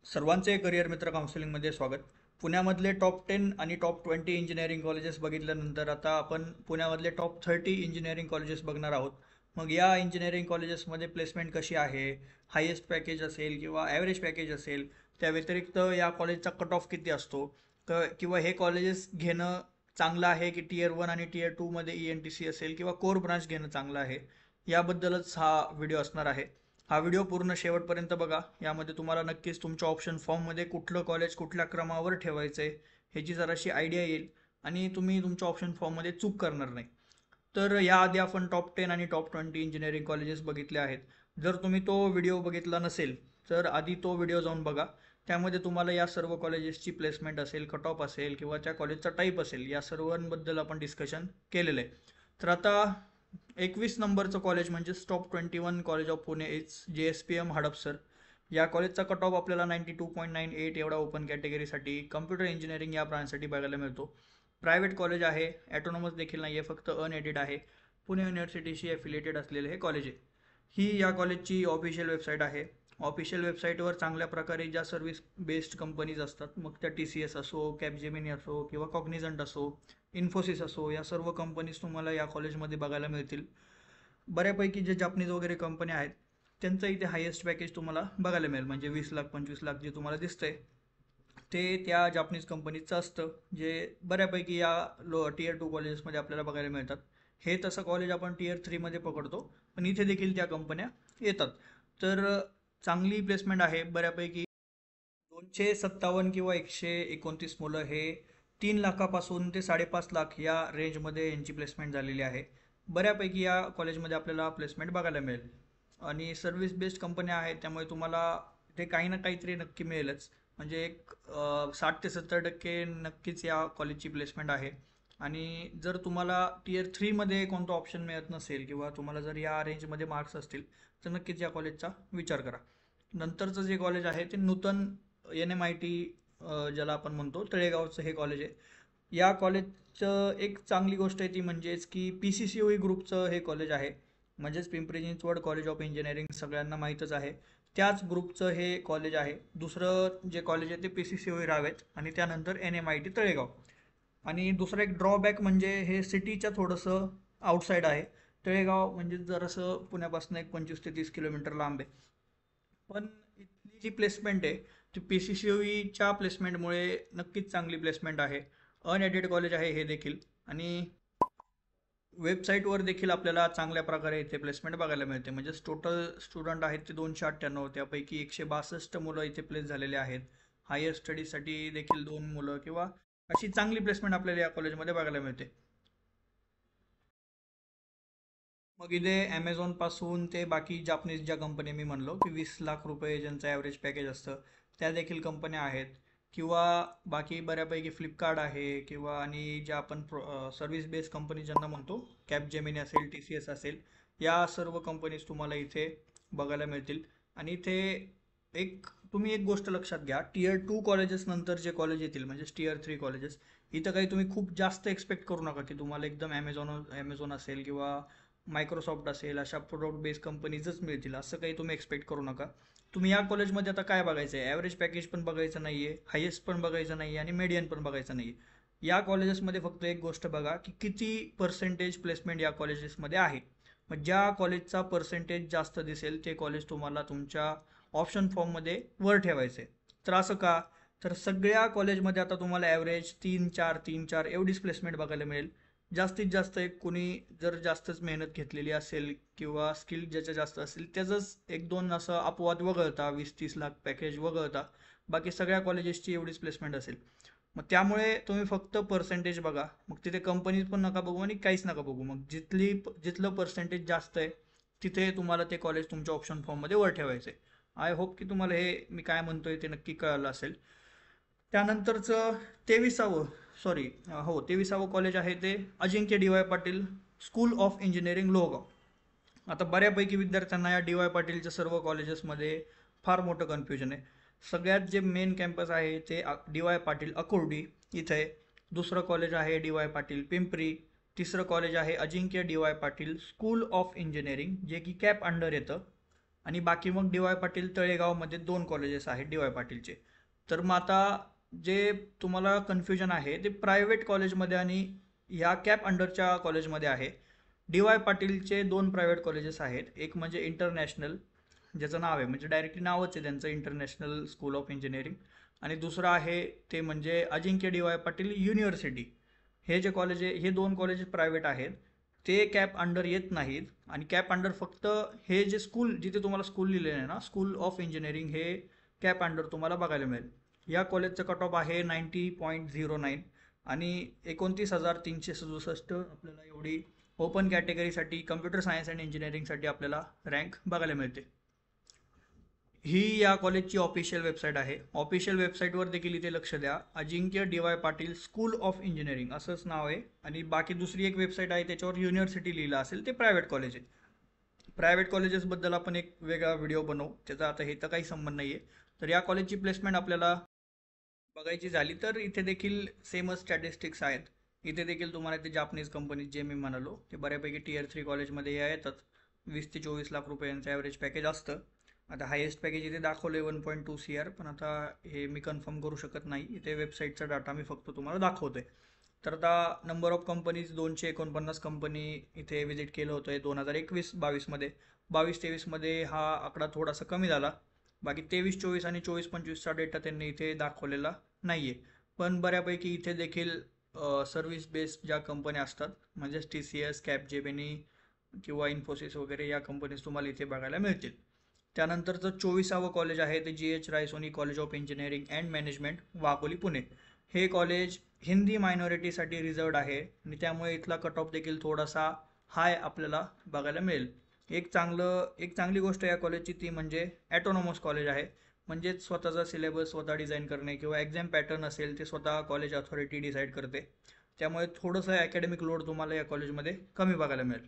सर्वांचे करिअर मित्र काउन्सिलिंगमध्ये स्वागत. पुण्यामधले टॉप 10 आणि टॉप 20 इंजिनिअरिंग कॉलेजेस बघितल्यानंतर आता आपण पुण्यामधले टॉप 30 इंजिनिअरिंग कॉलेजेस बघणार आहोत. मग या इंजिनिअरिंग कॉलेजेसमध्ये प्लेसमेंट कशी आहे, हायेस्ट पॅकेज असेल किंवा ॲव्हरेज पॅकेज असेल, त्या व्यतिरिक्त या कॉलेजचा कट ऑफ किती असतो, किंवा हे कॉलेजेस घेणं चांगलं आहे की टियर 1 आणि टियर 2 मध्ये ENTC असेल किंवा कोर ब्रांच घेणं चांगलं आहे, याबद्दलच हा व्हिडिओ असणार आहे. हा व्हिडिओ पूर्ण शेवटपर्यंत बघा. यामध्ये तुम्हाला नक्कीच तुमच्या ऑप्शन फॉर्ममध्ये कुठलं कॉलेज कुठल्या क्रमावर ठेवायचं आहे ह्याची जराशी आयडिया येईल आणि तुम्ही तुमच्या ऑप्शन फॉर्ममध्ये चूक करणार नाही. तर याआधी आपण टॉप 10 आणि टॉप 20 इंजिनिअरिंग कॉलेजेस बघितले आहेत. जर तुम्ही तो व्हिडिओ बघितला नसेल तर आधी तो व्हिडिओ जाऊन बघा. त्यामध्ये तुम्हाला या सर्व कॉलेजेसची प्लेसमेंट असेल, कट ऑफ असेल किंवा त्या कॉलेजचा टाईप असेल, या सर्वांबद्दल आपण डिस्कशन केलेलं आहे. तर आता 21 नंबरचं कॉलेज म्हणजेच top 21 college of Pune is JSPM Hadapsar. या कॉलेजचा कट ऑफ आपल्याला 92.98 एवढा ओपन कॅटेगरीसाठी कम्प्युटर इंजिनिअरिंग या ब्रांचसाठी बघायला मिळतो. प्रायव्हेट कॉलेज आहे, ॲटोनॉमस देखील नाही आहे, फक्त अनएडेड आहे. पुणे युनिव्हर्सिटीशी ॲफिलिएटेड असलेले हे कॉलेज आहे. ही या कॉलेजची ऑफिशियल वेबसाईट आहे. ऑफिशियल वेबसाईटवर चांगल्या प्रकारे ज्या सर्व्हिस बेस्ड कंपनीज असतात, मग त्या TCS असो, कॅपजेमिनी असो किंवा कॉग्निझंट असो, इन्फोसिस असो, या सर्व कंपनीज तुम्हाला या कॉलेजमध्ये बघायला मिळतील. बऱ्यापैकी जे जापनीज वगैरे कंपन्या आहेत त्यांचं इथे हायेस्ट पॅकेज तुम्हाला बघायला मिळेल. म्हणजे 20 लाख 25 लाख जे तुम्हाला दिसतंय ते त्या जापनीज कंपनीचं असतं, जे बऱ्यापैकी या टियर 2 कॉलेजेसमध्ये आपल्याला बघायला मिळतात. हे तसं कॉलेज आपण टियर 3 मध्ये पकडतो, पण इथे देखील त्या कंपन्या येतात. तर चांगली प्लेसमेंट आहे बऱ्यापैकी. 257 किंवा 129 मुलं हे 3 लाखापासून ते 5.5 लाख या रेंजमध्ये यांची प्लेसमेंट झालेली आहे. बऱ्यापैकी या कॉलेजमध्ये आपल्याला प्लेसमेंट बघायला मिळेल आणि सर्व्हिस बेस्ड कंपन्या आहेत, त्यामुळे तुम्हाला ते काही ना काहीतरी नक्की मिळेलच. म्हणजे एक 60 ते 70% नक्कीच या कॉलेजची प्लेसमेंट आहे. आणि जर तुम्हाला टियर 3 मध्ये कोणतं ऑप्शन मिळत नसेल किंवा तुम्हाला जर या रेंजमध्ये मार्क्स असतील तर नक्कीच या कॉलेजचा विचार करा. नंतरचं जे कॉलेज आहे ते नूतन NMIT, ज्याला आपण म्हणतो, तळेगावचं हे कॉलेज आहे. या कॉलेजचं एक चांगली गोष्ट आहे ती म्हणजेच की PCCOE ग्रुपचं हे कॉलेज आहे. म्हणजेच Pimpri Chinchwad college of engineering सगळ्यांना माहीतच आहे. त्याच ग्रुपचं हे कॉलेज आहे. दुसरं जे कॉलेज आहे ते PCCOE रावेत आणि त्यानंतर NMIT तळेगाव. आणि दुसरं एक ड्रॉबॅक म्हणजे हे सिटीच्या थोडंसं आउटसाईड आहे. तळेगाव म्हणजे जरासं पुण्यापासून एक 25 ते 30 किलोमीटर लांब आहे. पण इथली जी प्लेसमेंट आहे ती PCCOEच्या प्लेसमेंटमुळे नक्कीच चांगली प्लेसमेंट आहे. अनएडेड कॉलेज आहे हे देखील. आणि वेबसाईटवर देखील आपल्याला चांगल्या प्रकारे इथे प्लेसमेंट बघायला मिळते. म्हणजे टोटल स्टुडंट आहेत ते 298, त्यापैकी 162 मुलं इथे प्लेस झालेले आहेत. हायर स्टडीजसाठी देखील 2 मुलं किंवा अशी चांगली प्लेसमेंट आपल्याला या कॉलेजमध्ये बघायला मिळते. मग इथे ॲमेझॉन पासून ते बाकी जापनीज ज्या कंपनी मी म्हणलो की 20 लाख रुपये ज्यांचं ॲव्हरेज पॅकेज असतं, त्या देखील कंपन्या आहेत. किंवा बाकी बऱ्यापैकी फ्लिपकार्ट आहे, किंवा आणि ज्या आपण सर्व्हिस बेस्ड कंपनी ज्यांना म्हणतो, कॅपजेमिनी असेल, TCS असेल, या सर्व कंपनीज तुम्हाला इथे बघायला मिळतील. आणि इथे तुम्ही एक गोष्ट लक्षात घ्या, टियर 2 कॉलेजेस नंतर जे कॉलेज येतील म्हणजे टियर 3 कॉलेजेस, इथं काही तुम्ही खूप जास्त एक्सपेक्ट करू नका की तुम्हाला एकदम ॲमेझॉन असेल किंवा मायक्रोसॉफ्ट असेल अशा प्रोडक्ट बेस्ड कंपनीजच मिळतील, असं काही तुम्ही एक्सपेक्ट करू नका. तुम्ही या कॉलेजमध्ये आता काय बघायचं आहे, ॲव्हरेज पॅकेज पण बघायचं नाही आहे, हायेस्ट पण बघायचं नाही आहे आणि मीडियन पण बघायचं नाही आहे. या कॉलेजेसमध्ये फक्त एक गोष्ट बघा की किती पर्सेंटेज प्लेसमेंट या कॉलेजेसमध्ये आहे. मग ज्या कॉलेजचा पर्सेंटेज जास्त दिसेल ते कॉलेज तुम्हाला तुमच्या ऑप्शन फॉर्ममध्ये वर ठेवायचं आहे. तर असं का? तर सगळ्या कॉलेजमध्ये आता तुम्हाला ॲव्हरेज 3-4 एवढीच प्लेसमेंट बघायला मिळेल. जास्तीत जास्त एक कोणी जर जास्तच मेहनत घेतलेली असेल किंवा स्किल ज्याच्या जास्त असेल त्याचंच 1-2 असं अपवाद वगळता 20-30 लाख पॅकेज वगळता बाकी सगळ्या कॉलेजेसची एवढीच प्लेसमेंट असेल. मग त्यामुळे तुम्ही फक्त पर्सेंटेज बघा. मग तिथे कंपनीज पण नका बघू आणि काहीच नका बघू. मग जिथलं पर्सेंटेज जास्त आहे तिथे तुम्हाला ते कॉलेज तुमच्या ऑप्शन फॉर्ममध्ये वर ठेवायचं आहे. आय होप की तुम्हाला हे मी काय म्हणतोय ते नक्की कळलं असेल. त्यानंतरचं 23वं सॉरी हो 23वं कॉलेज आहे ते Ajinkya DY Patil school of engineering Lohegaon. आता बऱ्यापैकी विद्यार्थ्यांना या DY पाटीलच्या सर्व कॉलेजेसमध्ये फार मोठं कन्फ्युजन आहे. सगळ्यात जे मेन कॅम्पस आहे ते DY पाटील अकुर्डी इथे आहे. दुसरं कॉलेज आहे DY पाटील पिंपरी. तिसरं कॉलेज आहे अजिंक्य DY Patil school of engineering, जे की कॅप अंडर येतं. आणि बाकी मग डी वाय पाटील तळेगावमध्ये 2 कॉलेजेस आहेत डी वाय पाटीलचे. तर मग आता जे तुम्हाला कन्फ्युजन आहे ते प्रायव्हेट कॉलेजमध्ये आणि ह्या कॅप अंडरच्या कॉलेजमध्ये आहे. डी वाय पाटीलचे 2 प्रायव्हेट कॉलेजेस आहेत. एक म्हणजे इंटरनॅशनल, ज्याचं नाव आहे म्हणजे डायरेक्टली नावच आहे त्यांचं इंटरनॅशनल स्कूल ऑफ इंजिनिअरिंग, आणि दुसरं आहे ते म्हणजे अजिंक्य डी वाय पाटील युनिव्हर्सिटी. हे जे कॉलेज आहे हे 2 कॉलेजेस प्रायव्हेट आहेत. ते कॅप अंडर येत नाहीत, आणि कॅप अंडर फक्त हे जे स्कूल जिथे तुम्हाला स्कूल लिहिलेलं आहे ना, स्कूल ऑफ इंजिनिअरिंग, हे कॅप अंडर तुम्हाला बघायला मिळेल. या कॉलेजचं कट ऑफ आहे 90.09 आणि 29,367 आपल्याला एवढी ओपन कॅटेगरीसाठी कम्प्युटर सायन्स अँड इंजिनिअरिंगसाठी आपल्याला रँक बघायला मिळते. ही या कॉलेजची ऑफिशियल वेबसाईट आहे. ऑफिशियल वेबसाईटवर देखील इथे लक्ष द्या, Ajinkya D Y Patil school of engineering असंच नाव आहे. आणि बाकी दुसरी एक वेबसाईट आहे त्याच्यावर युनिव्हर्सिटी लिहिलं असेल, ते प्रायव्हेट कॉलेज आहे. प्रायव्हेट कॉलेजेसबद्दल आपण एक वेगळा व्हिडिओ बनवू, त्याचा आता हे तर काही संबंध नाही आहे. तर या कॉलेजची प्लेसमेंट आपल्याला बघायची झाली तर इथे देखील सेमच स्टॅटिस्टिक्स आहेत. इथे देखील तुम्हाला ते जापनीज कंपनीज जे मी म्हणालो ते बऱ्यापैकी टियर 3 कॉलेजमध्ये या येतात. 20 ते 24 लाख रुपयांचं ॲव्हरेज पॅकेज असतं. आता हायेस्ट पॅकेज इथे दाखवलं आहे 1.2 CR, पण आता हे मी कन्फर्म करू शकत नाही. इथे वेबसाईटचा डाटा मी फक्त तुम्हाला दाखवतोय. तर आता नंबर ऑफ कंपनीज 249 कंपनी इथे व्हिजिट केलं होतं आहे 2021-22मध्ये. 22-23मध्ये हा आकडा थोडासा कमी झाला. बाकी 23-24 आणि 24-25चा डेटा त्यांनी इथे दाखवलेला नाही आहे. पण बऱ्यापैकी इथे देखील सर्व्हिस बेस्ड ज्या कंपन्या असतात म्हणजेच TCS, कॅपजेमिनी किंवा इन्फोसिस वगैरे या कंपनीज तुम्हाला इथे बघायला मिळतील. त्यानंतरचं 24वं कॉलेज आहे ते GH Raisoni college of engineering and management, Wagholi, Pune. हे कॉलेज हिंदी मायनॉरिटीसाठी रिझर्वड आहे आणि त्यामुळे इथला कट ऑफ देखील थोडासा हाय आपल्याला बघायला मिळेल. एक चांगली गोष्ट या कॉलेजची ती म्हणजे ॲटोनॉमस कॉलेज आहे. म्हणजेच स्वतःचा सिलेबस स्वतः डिझाईन करणे किंवा एक्झाम पॅटर्न असेल ते स्वतः कॉलेज अथॉरिटी डिसाईड करते. त्यामुळे थोडंसं अकॅडमिक लोड तुम्हाला या कॉलेजमध्ये कमी बघायला मिळेल.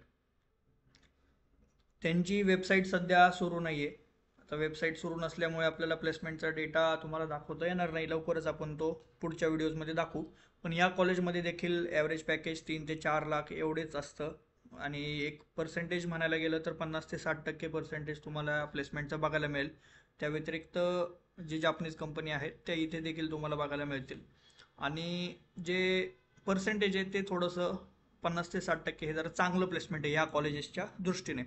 त्यांची वेबसाईट सध्या सुरू नाही आहे. आता वेबसाईट सुरू नसल्यामुळे आपल्याला प्लेसमेंटचा डेटा तुम्हाला दाखवता येणार नाही. लवकरच आपण तो पुढच्या व्हिडिओजमध्ये दाखवू. पण या कॉलेजमध्ये देखील ॲव्हरेज पॅकेज 3 ते 4 लाख एवढेच असतं, आणि एक पर्सेंटेज म्हणायला गेलं तर 50 ते 60% पर्सेंटेज तुम्हाला प्लेसमेंटचा बघायला मिळेल. त्या व्यतिरिक्त जे जापनीज कंपनी आहेत त्या इथे देखील तुम्हाला बघायला मिळतील. आणि जे पर्सेंटेज आहे ते थोडंसं 50 ते 60% हे जरा चांगलं प्लेसमेंट आहे या कॉलेजेसच्या दृष्टीने.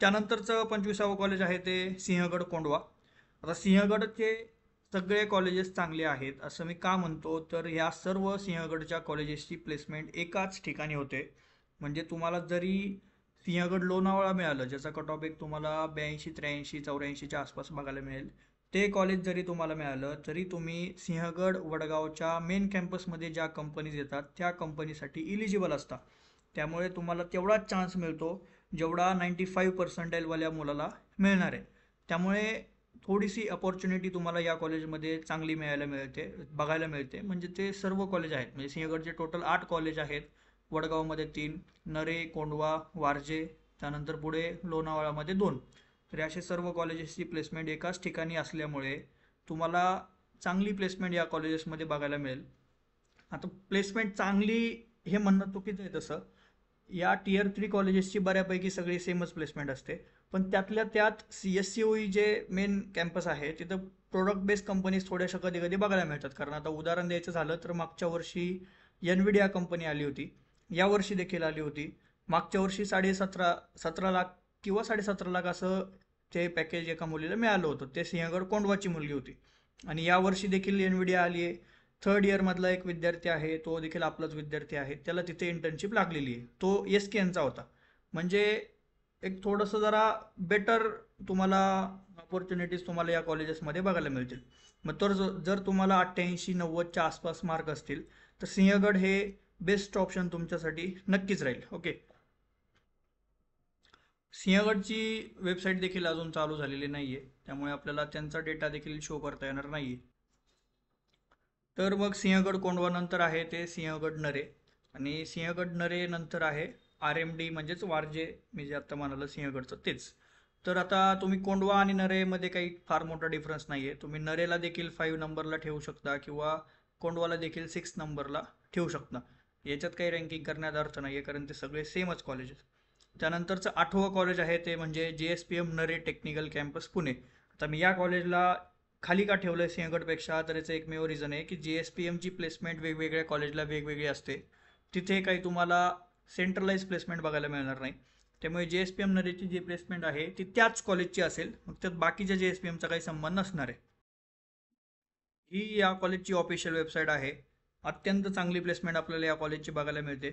त्यानंतरचं 25वं कॉलेज आहे ते सिंहगड कोंढवा. आता सिंहगडचे सगळे कॉलेजेस चांगले आहेत असं मी का म्हणतो, तर ह्या सर्व सिंहगडच्या कॉलेजेसची प्लेसमेंट एकाच ठिकाणी होते. म्हणजे तुम्हाला जरी सिंहगड लोणावळा मिळालं, ज्याचा कट ऑफ एक तुम्हाला 82, 83, 84च्या आसपास बघायला मिळेल, ते कॉलेज जरी तुम्हाला मिळालं तरी तुम्ही सिंहगड वडगावच्या मेन कॅम्पसमध्ये ज्या कंपनीज येतात त्या कंपनीसाठी इलिजिबल असता. त्यामुळे तुम्हाला तेवढाच चान्स मिळतो जेवढा 95% मुलाला मिळणार आहे. त्यामुळे थोडीशी अपॉर्च्युनिटी तुम्हाला या कॉलेजमध्ये चांगली बघायला मिळते. म्हणजे ते सर्व कॉलेज आहेत, म्हणजे सिंहगडचे टोटल 8 कॉलेज आहेत. वडगावमध्ये 3, नरे, कोंढवा, वारजे, त्यानंतर पुढे लोणावळामध्ये 2. तर असे सर्व कॉलेजेसची प्लेसमेंट एकाच ठिकाणी असल्यामुळे तुम्हाला चांगली प्लेसमेंट या कॉलेजेसमध्ये बघायला मिळेल. आता प्लेसमेंट चांगली हे म्हणणं चुकीचं आहे तसं. या टियर 3 कॉलेजेसची बऱ्यापैकी सगळी सेमच प्लेसमेंट असते. पण त्यातल्या त्यात CSCOE जे मेन कॅम्पस आहे तिथं प्रोडक्ट बेस्ड कंपनीज थोड्याशा कधी कधी बघायला मिळतात. कारण आता उदाहरण द्यायचं झालं तर मागच्या वर्षी NVIDIA कंपनी आली होती, या वर्षी देखील आली होती. मागच्या वर्षी 17 लाख किंवा 17.5 लाख असं ते पॅकेज एका मुलीला मिळालं होतं. ते सिंहगड कोंढवाची मुलगी होती. आणि यावर्षी देखील NVIDIA आली आहे. 3rd इयरमधला एक विद्यार्थी आहे, तो देखील आपलाच विद्यार्थी आहे, त्याला तिथे इंटर्नशिप लागलेली आहे. तो SKNचा होता. म्हणजे एक थोडंसं जरा बेटर तुम्हाला ऑपॉर्च्युनिटीज तुम्हाला या कॉलेजेसमध्ये बघायला मिळतील. मग तर जर तुम्हाला 88-90च्या आसपास मार्क असतील तर सिंहगड हे बेस्ट ऑप्शन तुमच्यासाठी नक्कीच राहील. ओके. सिंहगडची वेबसाईट देखील अजून चालू झालेली नाही आहे, त्यामुळे आपल्याला त्यांचा डेटा देखील शो करता येणार नाही आहे. तर मग सिंहगड कोंढवा नंतर आहे ते सिंहगड नरे, आणि सिंहगड नरे नंतर आहे RMD म्हणजेच वारजे, मी जे आत्ता म्हणालं सिंहगडचं तेच. तर आता तुम्ही कोंढवा आणि नरेमध्ये काही फार मोठा डिफरन्स नाही आहे. तुम्ही नरेला देखील 5 नंबरला ठेवू शकता किंवा कोंढवाला देखील 6 नंबरला ठेवू शकता. याच्यात काही रँकिंग करण्यात अर्थ नाही आहे, कारण ते सगळे सेमच कॉलेजेस. त्यानंतरचं 8वं कॉलेज आहे ते म्हणजे JSPM नरे टेक्निकल कॅम्पस पुणे. आता मी या कॉलेजला खाली का ठेवलं आहे सिंहगडपेक्षा, तर याचं एकमेव रिझन आहे की JSPMची प्लेसमेंट वेगवेगळ्या कॉलेजला वेगवेगळी असते. तिथे काही तुम्हाला सेंट्रलाइज प्लेसमेंट बघायला मिळणार नाही. त्यामुळे JSPM नरेची जी प्लेसमेंट आहे ती त्याच कॉलेजची असेल, मग त्यात बाकीच्या JSPMचा काही संबंध नसणार आहे. ही या कॉलेजची ऑफिशियल वेबसाईट आहे. अत्यंत चांगली प्लेसमेंट आपल्याला या कॉलेजची बघायला मिळते.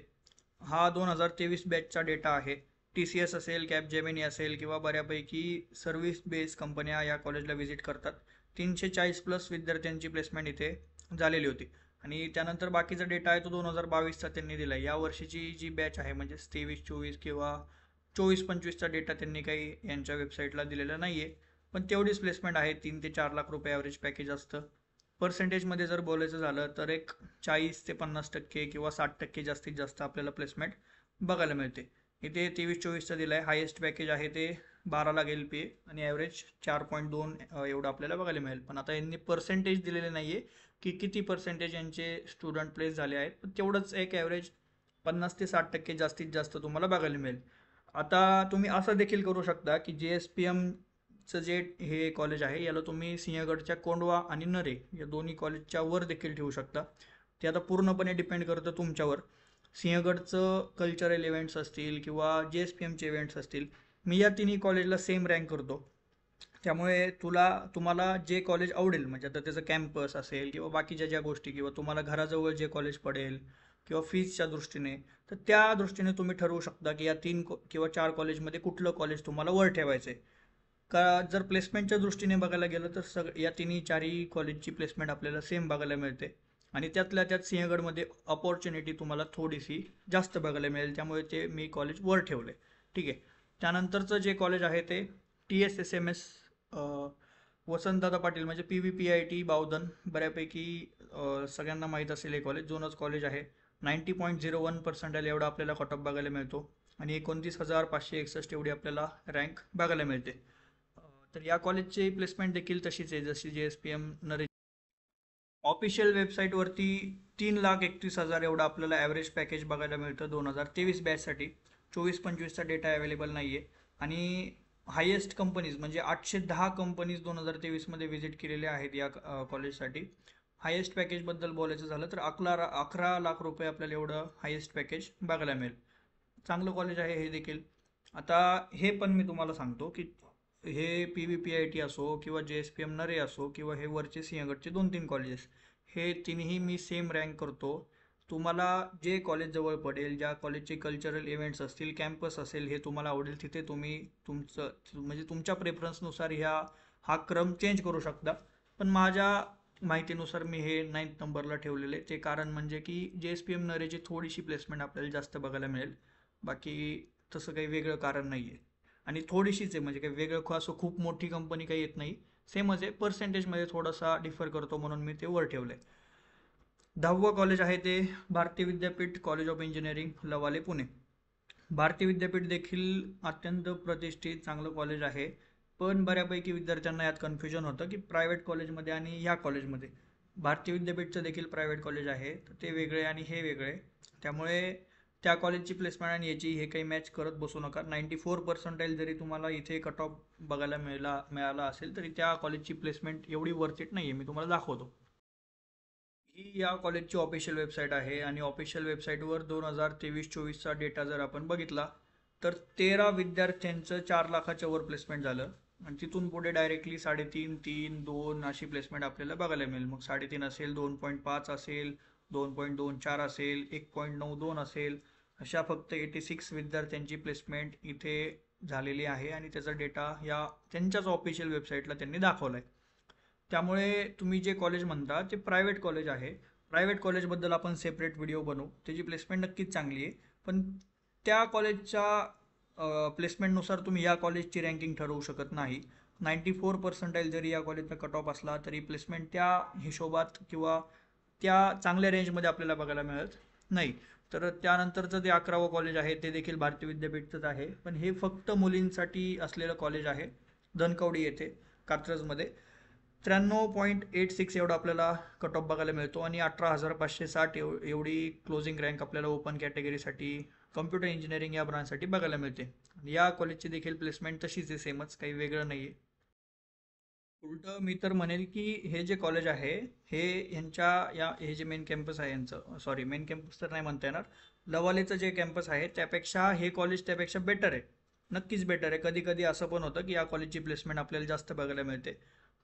हा 2023 बॅचचा डेटा आहे. TCS असेल, कॅपजेमिनी असेल किंवा बऱ्यापैकी सर्व्हिस बेस्ड कंपन्या या कॉलेजला व्हिजिट करतात. 340+ विद्यार्थ्यांची प्लेसमेंट इथे झालेली होती. आणि त्यानंतर बाकीचा डेटा आहे तो 2022चा त्यांनी दिला आहे. या वर्षीची जी बॅच आहे म्हणजे 23-24 किंवा 24-25चा डेटा त्यांनी काही यांच्या वेबसाईटला दिलेला नाही आहे. पण तेवढीच प्लेसमेंट आहे. 3 ते 4 लाख रुपये ॲव्हरेज पॅकेज असतं. पर्सेंटेजमध्ये जर बोलायचं झालं तर एक 40 ते 50% किंवा 60% जास्तीत जास्त आपल्याला प्लेसमेंट बघायला मिळते. इथे 23-24चा दिला आहे. हायेस्ट पॅकेज आहे ते 12 लागेल पे आणि ॲव्हरेज 4.2 एवढं आपल्याला बघायला मिळेल. पण आता यांनी पर्सेंटेज दिलेले नाही आहे की किती पर्सेंटेज यांचे स्टुडंट प्लेस झाले आहेत. पण तेवढंच एक ॲव्हरेज 50 ते 60% जास्तीत जास्त तुम्हाला बघायला मिळेल. आता तुम्ही असं देखील करू शकता की JSPMचं जे हे कॉलेज आहे याला तुम्ही सिंहगडच्या कोंडवा आणि नरे या दोन्ही कॉलेजच्या वर देखील ठेवू शकता. ते आता पूर्णपणे डिपेंड करतं तुमच्यावर. सिंहगडचं कल्चरल इव्हेंट्स असतील किंवा JSPMचे इव्हेंट्स असतील, मी या तिन्ही कॉलेजला सेम रँक करतो. त्यामुळे तुम्हाला जे कॉलेज आवडेल म्हणजे आता त्याचं कॅम्पस असेल किंवा बाकीच्या ज्या गोष्टी किंवा तुम्हाला घराजवळ जे कॉलेज पडेल किंवा फीजच्या दृष्टीने, तर त्या दृष्टीने तुम्ही ठरवू शकता की या 3 किंवा 4 कॉलेजमध्ये कुठलं कॉलेज तुम्हाला वर ठेवायचं आहे. का जर प्लेसमेंटच्या दृष्टीने बघायला गेलं तर या तिन्ही चारही कॉलेजची प्लेसमेंट आपल्याला सेम बघायला मिळते. आणि त्यातल्या त्यात सिंहगडमध्ये अपॉर्च्युनिटी तुम्हाला थोडीशी जास्त बघायला मिळेल. त्यामुळे ते मी कॉलेज वर ठेवले. ठीक आहे. त्यानंतरचं जे कॉलेज आहे ते TSSMS वसंतदादा पाटील म्हणजे PVPIT बावधन. बऱ्यापैकी सगळ्यांना माहीत असेल हे कॉलेज, जुनंच कॉलेज आहे. 90.01% एवढा आपल्याला कट ऑफ बघायला मिळतो आणि 29,561 एवढी आपल्याला रँक बघायला मिळते. तर या कॉलेजची प्लेसमेंट देखील तशीच आहे जशी JSPM नरे. ऑफिशियल वेबसाईटवरती 3,31,000 एवढं आपल्याला ॲव्हरेज पॅकेज बघायला मिळतं 2023 बॅचसाठी. 24-25चा डेटा अवेलेबल नाही आहे. आणि हायेस्ट कंपनीज म्हणजे 810 कंपनीज 2023मध्ये व्हिजिट केलेल्या आहेत या कॉलेजसाठी. हायेस्ट पॅकेजबद्दल बोलायचं झालं तर 11 लाख रुपये आपल्याला एवढं हायेस्ट पॅकेज बघायला मिळेल. चांगलं कॉलेज आहे हे देखील. आता हे पण मी तुम्हाला सांगतो की हे PVPIT असो किंवा JSPM नरे असो किंवा हे वरचे सिंहगडचे 2-3 कॉलेजेस, हे तिन्ही मी सेम रँक करतो. तुम्हाला जे कॉलेज जवळ पडेल, ज्या कॉलेजचे कल्चरल इव्हेंट्स असतील, कॅम्पस असेल, हे तुम्हाला आवडेल तिथे तुम्ही तुमचं म्हणजे तुमच्या प्रेफरन्सनुसार हा क्रम चेंज करू शकता. पण माझ्या माहितीनुसार मी हे 9th नंबरला ठेवलेले. ते कारण म्हणजे की JSPM नरेची थोडीशी प्लेसमेंट आपल्याला जास्त बघायला मिळेल. बाकी तसं काही वेगळं कारण नाही आहे. आणि थोडीशीच आहे म्हणजे काही वेगळं असं खूप मोठी कंपनी काही येत नाही. सेमच आहे. पर्सेंटेजमध्ये थोडासा डिफर करतो म्हणून मी ते वर ठेवलं आहे. 10वं कॉलेज आहे ते भारतीय विद्यापीठ कॉलेज ऑफ इंजिनिअरिंग लवाले पुणे. भारतीय विद्यापीठ देखील अत्यंत प्रतिष्ठित चांगलं कॉलेज आहे. पण बऱ्यापैकी विद्यार्थ्यांना यात कन्फ्युजन होतं की प्रायव्हेट कॉलेजमध्ये आणि ह्या कॉलेजमध्ये. भारतीय विद्यापीठचं देखील प्रायव्हेट कॉलेज आहे, तर ते वेगळे आणि हे वेगळे. त्यामुळे त्या कॉलेजची प्लेसमेंट आणि याची हे काही मॅच करत बसू नका. 94% जरी तुम्हाला इथे कट ऑफ बघायला मिळाला असेल तरी त्या कॉलेजची प्लेसमेंट एवढी वर्थ इट नाही आहे. मी तुम्हाला दाखवतो. ही या कॉलेजची ऑफिशियल वेबसाईट आहे आणि ऑफिशियल वेबसाईटवर 2023-24चा डेटा जर आपण बघितला तर 13 विद्यार्थ्यांचं 4 लाखाच्या वर प्लेसमेंट झालं. आणि तिथून पुढे डायरेक्टली 3.5, 3, 2 अशी प्लेसमेंट आपल्याला बघायला मिळेल. मग 3.5 असेल, 2.5 असेल, 2.24 असेल, 1.92 असेल, अशा फक्त 86 विद्यार्थ्यांची प्लेसमेंट इथे झालेली आहे आणि त्याचा डेटा या त्यांच्याच ऑफिशियल वेबसाईटला त्यांनी दाखवला आहे. त्यामुळे तुम्ही जे कॉलेज म्हणता ते प्रायव्हेट कॉलेज आहे. प्रायव्हेट कॉलेजबद्दल आपण सेपरेट व्हिडिओ बनवू. त्याची प्लेसमेंट नक्कीच चांगली आहे. पण त्या कॉलेजच्या प्लेसमेंटनुसार तुम्ही या कॉलेजची रँकिंग ठरवू शकत नाही. 94% जरी या कॉलेजचा कट ऑफ असला तरी प्लेसमेंट त्या हिशोबात किंवा त्या चांगल्या रेंजमध्ये आपल्याला बघायला मिळत नाही. तर त्यानंतरचं ते 11वं कॉलेज आहे ते देखील भारतीय विद्यापीठचंच आहे. पण हे फक्त मुलींसाठी असलेलं कॉलेज आहे. धनकवडी येथे कात्रजमध्ये. 93.86 एवढा आपल्याला कट ऑफ बघायला मिळतो आणि 18,560 एवढी क्लोजिंग रँक आपल्याला ओपन कॅटेगरीसाठी कम्प्युटर इंजिनिअरिंग या ब्रांचसाठी बघायला मिळते. या कॉलेजची देखील प्लेसमेंट तशीच आहे, सेमच, काही वेगळं नाही आहे. उलटं मी तर म्हणेल की हे जे कॉलेज आहे हे हे जे मेन कॅम्पस आहे यांचं, सॉरी मेन कॅम्पस तर नाही म्हणता येणार, लवालेचं जे कॅम्पस आहे त्यापेक्षा हे कॉलेज त्यापेक्षा बेटर आहे. नक्कीच बेटर आहे. कधी कधी असं पण होतं की या कॉलेजची प्लेसमेंट आपल्याला जास्त बघायला मिळते.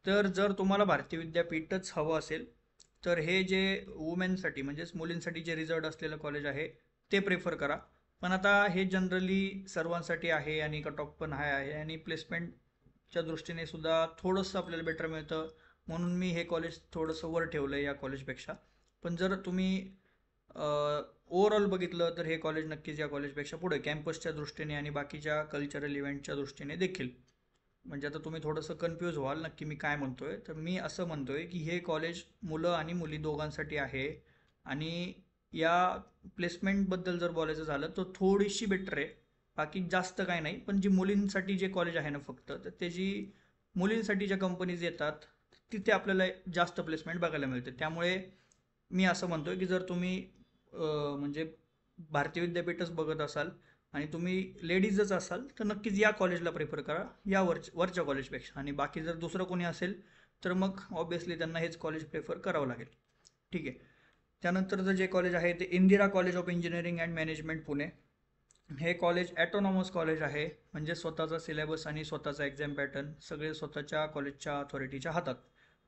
तर जर तुम्हाला भारतीय विद्यापीठच हवं असेल तर हे जे वुमेनसाठी म्हणजेच मुलींसाठी जे रिझर्व्ड असलेलं कॉलेज आहे ते प्रेफर करा. पण आता हे जनरली सर्वांसाठी आहे आणि कट ऑफ पण हाय आहे आणि प्लेसमेंटच्या दृष्टीने सुद्धा थोडंसं आपल्याला बेटर मिळतं, म्हणून मी हे कॉलेज थोडंसं वर ठेवलं आहे या कॉलेजपेक्षा. पण जर तुम्ही ओव्हरऑल बघितलं तर हे कॉलेज नक्कीच या कॉलेजपेक्षा पुढे कॅम्पसच्या दृष्टीने आणि बाकीच्या कल्चरल इव्हेंटच्या दृष्टीने देखील. म्हणजे आता तुम्ही थोडंसं कन्फ्यूज व्हाल नक्की मी काय म्हणतोय, तर मी असं म्हणतोय की हे कॉलेज मुलं आणि मुली दोघांसाठी आहे. आणि या प्लेसमेंटबद्दल जर बोलायचं झालं तर थोडीशी बेटर आहे, बाकी जास्त काय नाही. पण जी मुलींसाठी जे कॉलेज आहे ना फक्त, तर त्याची मुलींसाठी ज्या कंपनीज येतात तिथे आपल्याला जास्त प्लेसमेंट बघायला मिळते. त्यामुळे मी असं म्हणतोय की जर तुम्ही म्हणजे भारतीय विद्यापीठच बघत असाल आणि तुम्ही लेडीजच असाल तर नक्कीच या कॉलेजला प्रेफर करा या वरच्या कॉलेजपेक्षा. आणि बाकी जर दुसरं कोणी असेल तर मग ऑब्विसली त्यांना हेच कॉलेज प्रेफर करावं लागेल. ठीक आहे. त्यानंतरचं जे कॉलेज आहे ते Indira college of engineering and management Pune. हे कॉलेज ॲटोनॉमस कॉलेज आहे, म्हणजे स्वतःचा सिलेबस आणि स्वतःचा एक्झाम पॅटर्न सगळे स्वतःच्या कॉलेजच्या अथॉरिटीच्या हातात.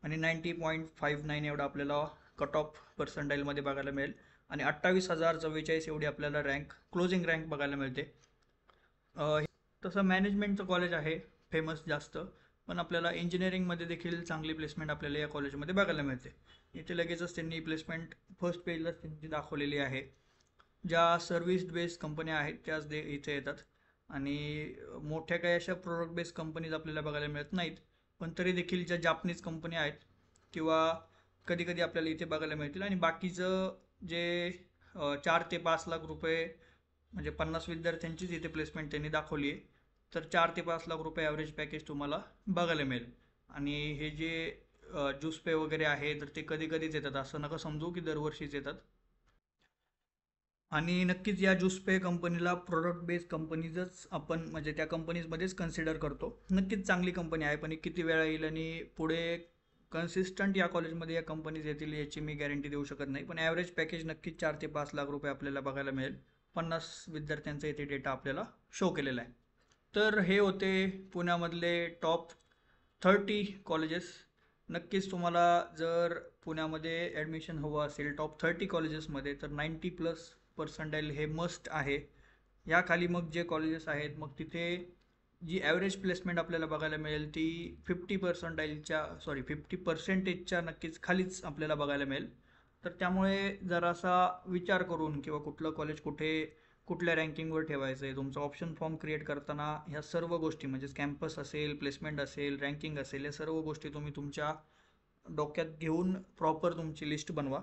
आणि 90.59 एवढा आपल्याला कट ऑफ पर्सेंटाईलमध्ये बघायला मिळेल. आणि 28,044 एवढी आपल्याला रँक, क्लोजिंग रँक बघायला मिळते. तसं मॅनेजमेंटचं कॉलेज आहे फेमस जास्त, पण आपल्याला इंजिनिअरिंगमध्ये देखील चांगली प्लेसमेंट आपल्याला या कॉलेजमध्ये बघायला मिळते. इथे लगेचच त्यांनी प्लेसमेंट फर्स्ट पेजलाच त्यांची दाखवलेली आहे. ज्या सर्व्हिस बेस्ड कंपन्या आहेत त्याच इथे येतात. आणि मोठ्या काही अशा प्रोडक्ट बेस्ड कंपनीज आपल्याला बघायला मिळत नाहीत. पण तरी देखील ज्या जापनीज कंपन्या आहेत किंवा कधी कधी आपल्याला इथे बघायला मिळतील. आणि बाकीचं जे 4 ते 5 लाख रुपये, म्हणजे 50 विद्यार्थ्यांचीच इथे प्लेसमेंट त्यांनी दाखवली आहे. तर 4 ते 5 लाख रुपये ॲव्हरेज पॅकेज तुम्हाला बघायला मिळेल. आणि हे जे ज्यूस पे वगैरे आहे तर ते कधी कधीच येतात, असं नका समजू की दरवर्षीच येतात. आणि नक्कीच या ज्यूस पे कंपनीला प्रोडक्ट बेस्ड कंपनीजच आपण म्हणजे त्या कंपनीजमध्येच कन्सिडर करतो. नक्कीच चांगली कंपनी आहे, पण किती वेळा येईल आणि पुढे कन्सिस्टंट या कॉलेजमध्ये या कंपनीज येतील याची मी गॅरंटी देऊ शकत नाही. पण ॲव्हरेज पॅकेज नक्कीच 4 ते 5 लाख रुपये आपल्याला बघायला मिळेल. 50 विद्यार्थ्यांचा इथे डेटा आपल्याला शो केलेला आहे. तर हे होते पुण्यामधले टॉप 30 कॉलेजेस. नक्कीच तुम्हाला जर पुण्यामध्ये ॲडमिशन हवं असेल टॉप 30 कॉलेजेसमध्ये तर 90+ पर्सेंटाईल हे मस्ट आहे. याखाली मग जे कॉलेजेस आहेत मग तिथे जी ॲव्हरेज प्लेसमेंट आपल्याला बघायला मिळेल ती 50% नक्कीच खालीच आपल्याला बघायला मिळेल. तर त्यामुळे जरासा विचार करून किंवा कुठलं कॉलेज कुठल्या रँकिंगवर ठेवायचं आहे, तुमचा ऑप्शन फॉर्म क्रिएट करताना ह्या सर्व गोष्टी म्हणजेच कॅम्पस असेल, प्लेसमेंट असेल, रँकिंग असेल, या सर्व गोष्टी तुम्ही तुमच्या डोक्यात घेऊन प्रॉपर तुमची लिस्ट बनवा.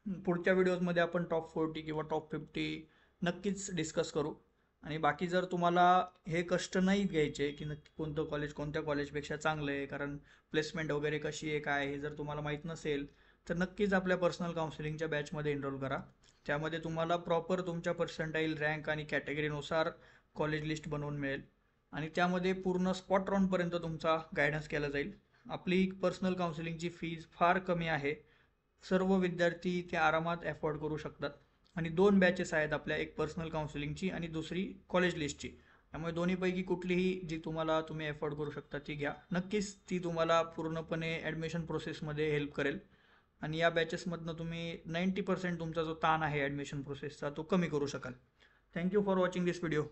पुढच्या व्हिडिओजमध्ये आपण टॉप 40 किंवा टॉप 50 नक्कीच डिस्कस करू. आणि बाकी जर तुम्हाला हे कष्ट नाही घ्यायचे की नक्की कोणतं कॉलेज कोणत्या कॉलेजपेक्षा चांगलं आहे, कारण प्लेसमेंट वगैरे कशी आहे काय हे जर तुम्हाला माहीत नसेल तर नक्कीच आपल्या पर्सनल काउन्सिलिंगच्या बॅचमध्ये एनरोल करा. त्यामध्ये तुम्हाला प्रॉपर तुमच्या पर्सेंटाईल, रँक आणि कॅटेगरीनुसार कॉलेज लिस्ट बनवून मिळेल. आणि त्यामध्ये पूर्ण स्पॉट राऊंडपर्यंत तुमचा गायडन्स केला जाईल. आपली पर्सनल काउन्सिलिंगची फीज फार कमी आहे, सर्व विद्यार्थी ते आरामात अफोर्ड करू शकतात. आणि 2 बॅचेस आहेत आपल्या, एक पर्सनल काउन्सिलिंगची आणि दुसरी कॉलेज लिस्टची. त्यामुळे दोन्हीपैकी कुठलीही जी तुम्ही अफोर्ड करू शकता ती घ्या. नक्कीच ती तुम्हाला पूर्णपणे ॲडमिशन प्रोसेसमध्ये हेल्प करेल. आणि या बॅचेसमधनं तुम्ही 90% तुमचा जो ताण आहे ॲडमिशन प्रोसेसचा तो कमी करू शकाल. Thank you for watching this video.